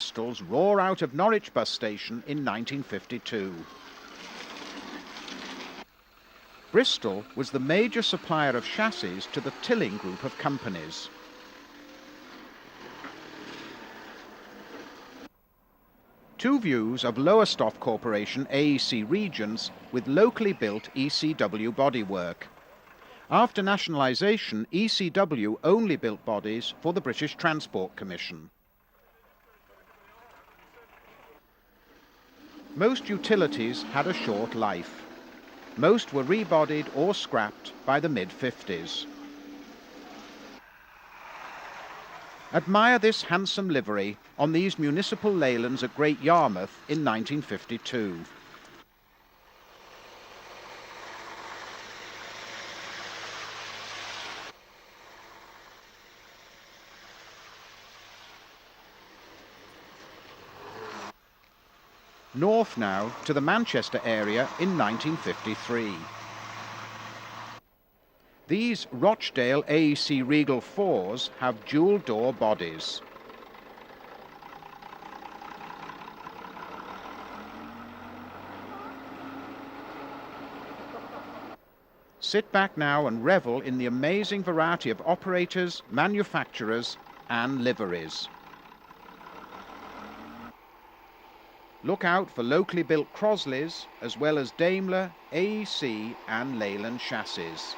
Pistols roar out of Norwich bus station in 1952. Bristol was the major supplier of chassis to the Tilling group of companies. Two views of Lowestoft Corporation AEC Regents with locally built ECW bodywork. After nationalisation, ECW only built bodies for the British Transport Commission. Most utilities had a short life. Most were rebodied or scrapped by the mid-50s. Admire this handsome livery on these municipal Leylands at Great Yarmouth in 1952. North now to the Manchester area in 1953. These Rochdale AEC Regal 4s have dual door bodies. Sit back now and revel in the amazing variety of operators, manufacturers and liveries. Look out for locally built Crosleys as well as Daimler, AEC and Leyland chassis.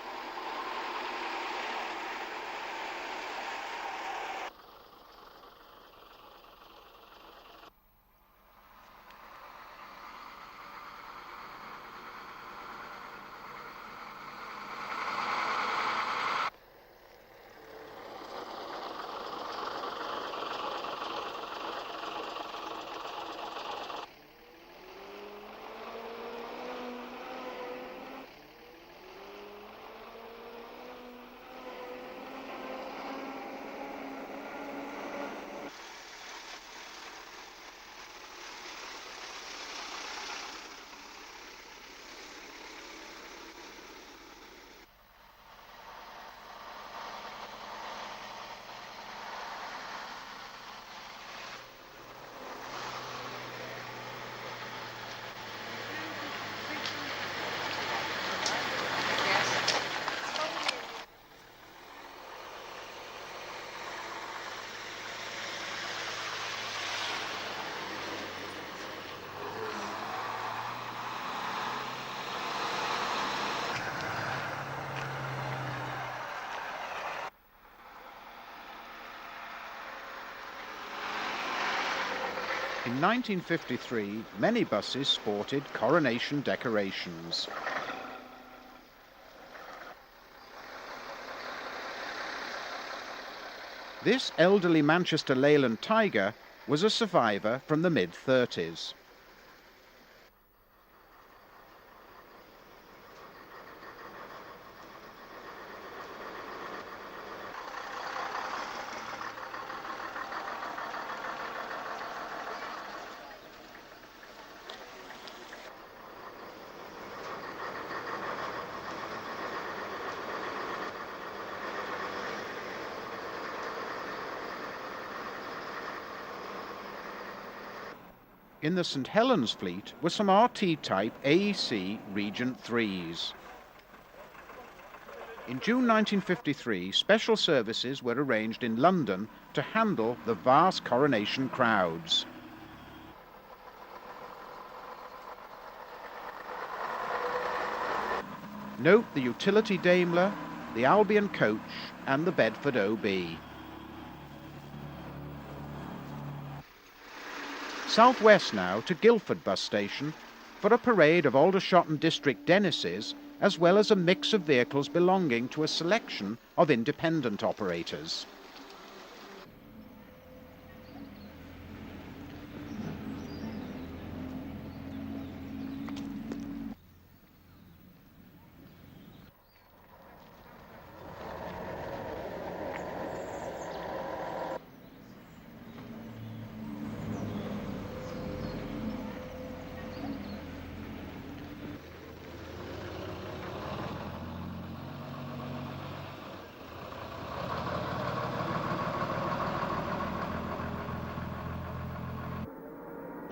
In 1953, many buses sported coronation decorations. This elderly Manchester Leyland Tiger was a survivor from the mid-30s. In the St Helens fleet were some RT-type AEC Regent 3s. In June 1953, special services were arranged in London to handle the vast coronation crowds. Note the utility Daimler, the Albion coach and the Bedford OB. Southwest now to Guildford bus station for a parade of Aldershot and District Dennises, as well as a mix of vehicles belonging to a selection of independent operators.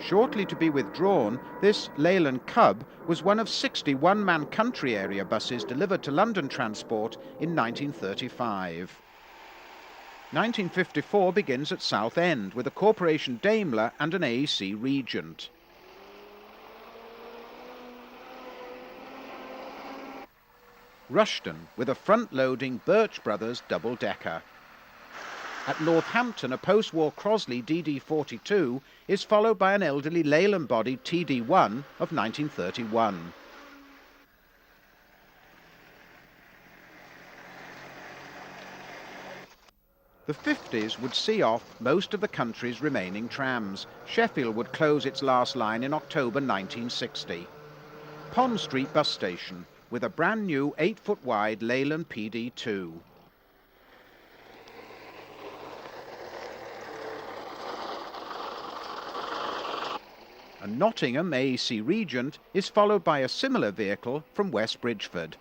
Shortly to be withdrawn, this Leyland Cub was one of 60 one-man country area buses delivered to London Transport in 1935. 1954 begins at Southend with a Corporation Daimler and an AEC Regent. Rushden with a front-loading Birch Brothers double-decker. At Northampton, a post-war Crosley DD42 is followed by an elderly Leyland-bodied TD1 of 1931. The 50s would see off most of the country's remaining trams. Sheffield would close its last line in October 1960. Pond Street bus station with a brand new 8-foot-wide Leyland PD2. A Nottingham AEC Regent is followed by a similar vehicle from West Bridgford.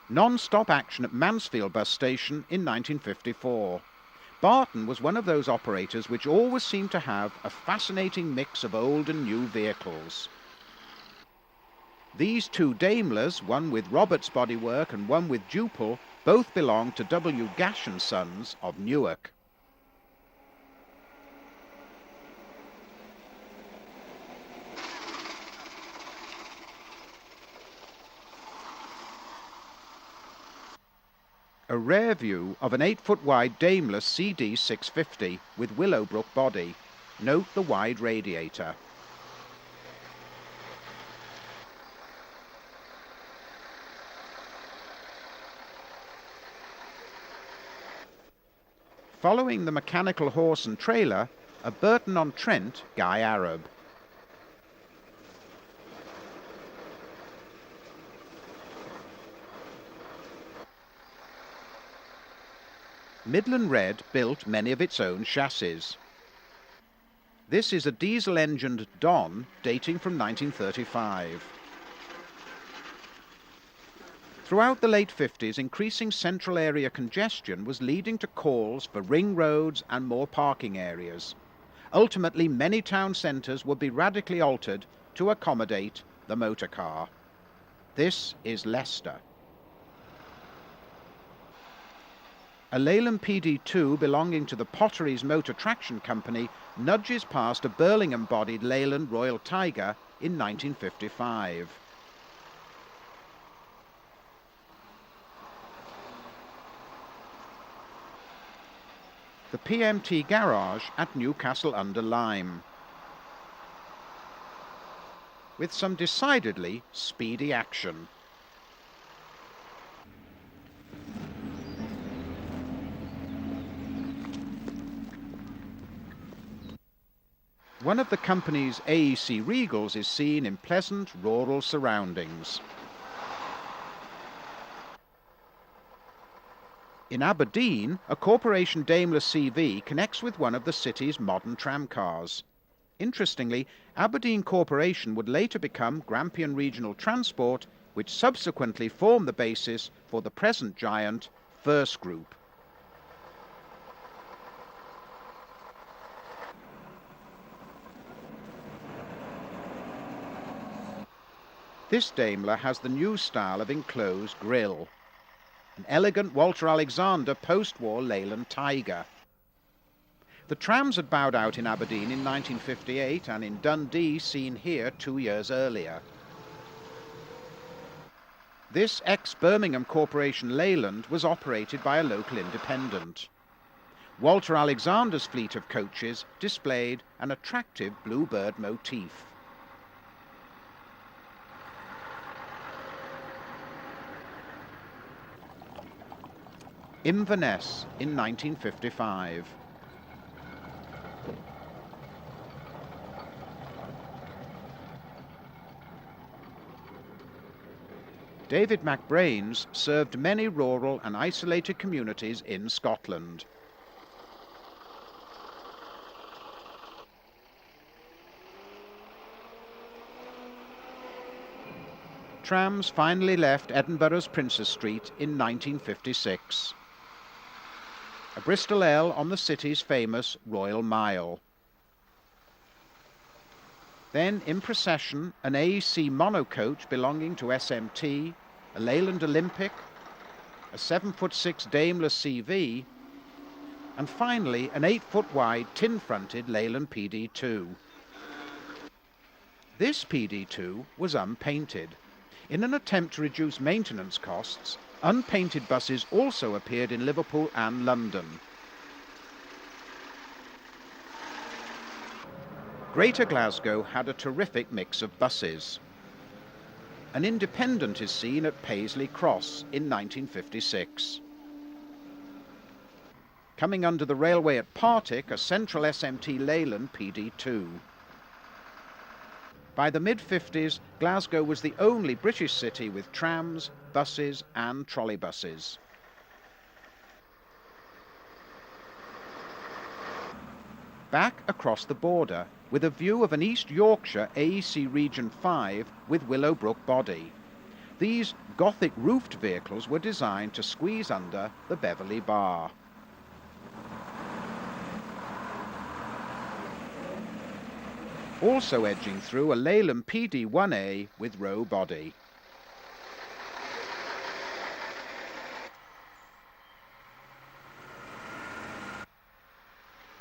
Non-stop action at Mansfield bus station in 1954. Barton was one of those operators which always seemed to have a fascinating mix of old and new vehicles. These two Daimlers, one with Roberts bodywork and one with Duple, both belong to W. Gash and Sons of Newark. A rare view of an 8-foot-wide Daimler CD650 with Willowbrook body. Note the wide radiator. Following the mechanical horse and trailer, a Burton-on-Trent Guy Arab. Midland Red built many of its own chassis. This is a diesel-engined Don dating from 1935. Throughout the late 50s, increasing central area congestion was leading to calls for ring roads and more parking areas. Ultimately, many town centres would be radically altered to accommodate the motor car. This is Leicester. A Leyland PD2 belonging to the Potteries Motor Traction Company nudges past a Burlingham-bodied Leyland Royal Tiger in 1955. The PMT garage at Newcastle-under-Lyme, with some decidedly speedy action. One of the company's AEC Regals is seen in pleasant rural surroundings. In Aberdeen, a Corporation Daimler CV connects with one of the city's modern tramcars. Interestingly, Aberdeen Corporation would later become Grampian Regional Transport, which subsequently formed the basis for the present giant First Group. This Daimler has the new style of enclosed grille. An elegant Walter Alexander post-war Leyland Tiger. The trams had bowed out in Aberdeen in 1958 and in Dundee seen here 2 years earlier. This ex-Birmingham Corporation Leyland was operated by a local independent. Walter Alexander's fleet of coaches displayed an attractive bluebird motif. Inverness in 1955. David McBrains served many rural and isolated communities in Scotland. Trams finally left Edinburgh's Princes Street in 1956. a Bristol L on the city's famous Royal Mile. Then, in procession, an AEC monocoach belonging to SMT, a Leyland Olympic, a 7'6" Daimler CV, and finally an 8-foot-wide tin-fronted Leyland PD2. This PD2 was unpainted. In an attempt to reduce maintenance costs, unpainted buses also appeared in Liverpool and London. Greater Glasgow had a terrific mix of buses. An independent is seen at Paisley Cross in 1956. Coming under the railway at Partick, a central SMT Leyland PD2. By the mid-50s, Glasgow was the only British city with trams, buses and trolleybuses. Back across the border, with a view of an East Yorkshire AEC Region 5 with Willowbrook body. These Gothic roofed vehicles were designed to squeeze under the Beverley Bar. Also edging through a Leyland PD1A with row body.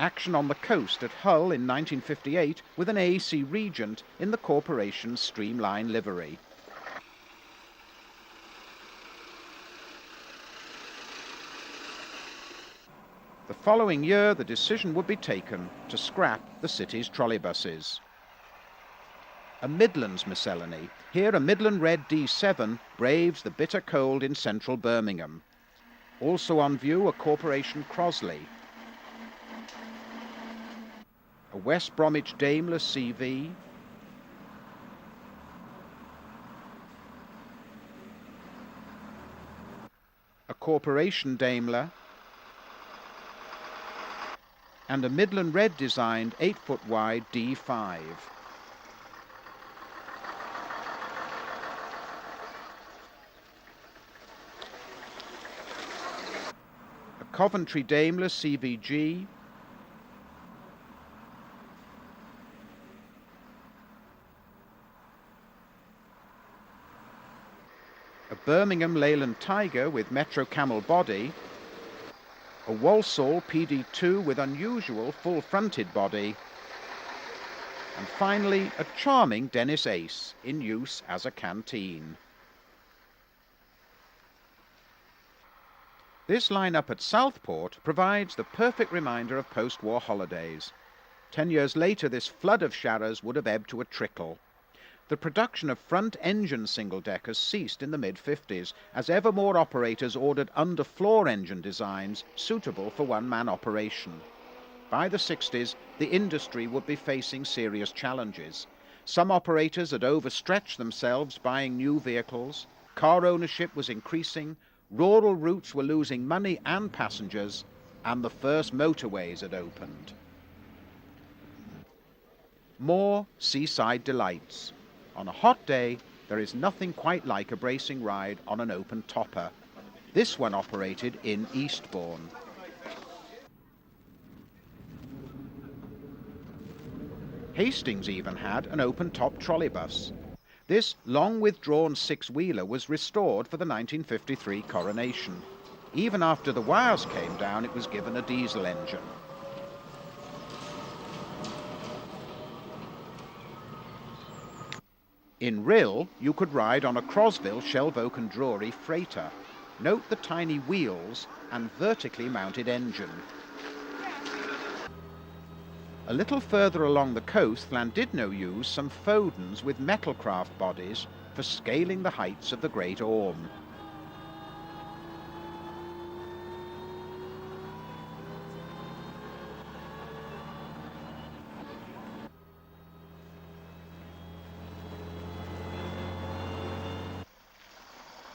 Action on the coast at Hull in 1958 with an AEC Regent in the corporation's streamline livery. The following year, the decision would be taken to scrap the city's trolleybuses. A Midlands miscellany. Here a Midland Red D7 braves the bitter cold in central Birmingham. Also on view a Corporation Crosley. A West Bromwich Daimler CV. A Corporation Daimler. And a Midland Red designed 8-foot-wide D5. A Coventry Daimler CVG. A Birmingham Leyland Tiger with Metro Camel body. A Walsall PD2 with unusual full-fronted body, and finally a charming Dennis Ace in use as a canteen. This line-up at Southport provides the perfect reminder of post-war holidays. 10 years later, this flood of Sharras would have ebbed to a trickle. The production of front-engine single-deckers ceased in the mid-50s as ever more operators ordered underfloor engine designs suitable for one-man operation. By the 60s, the industry would be facing serious challenges. Some operators had overstretched themselves buying new vehicles, car ownership was increasing, rural routes were losing money and passengers, and the first motorways had opened. More seaside delights. On a hot day, there is nothing quite like a bracing ride on an open topper. This one operated in Eastbourne. Hastings even had an open-top trolleybus. This long-withdrawn six-wheeler was restored for the 1953 coronation. Even after the wires came down, it was given a diesel engine. In Rhyl, you could ride on a Crosville Shelvoke and Drury freighter. Note the tiny wheels and vertically mounted engine. A little further along the coast, Llandudno used some Fodens with metalcraft bodies for scaling the heights of the Great Orme.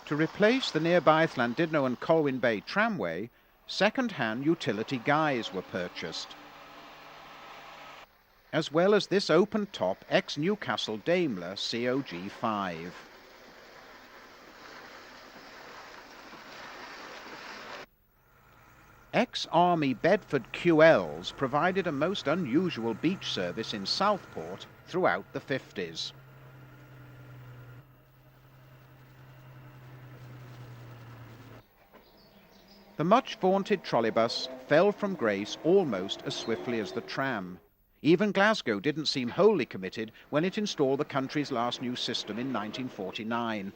To replace the nearby Llandudno and Colwyn Bay tramway, second-hand utility guys were purchased, as well as this open-top ex-Newcastle Daimler COG5. Ex-Army Bedford QLs provided a most unusual beach service in Southport throughout the 50s. The much-vaunted trolleybus fell from grace almost as swiftly as the tram. Even Glasgow didn't seem wholly committed when it installed the country's last new system in 1949.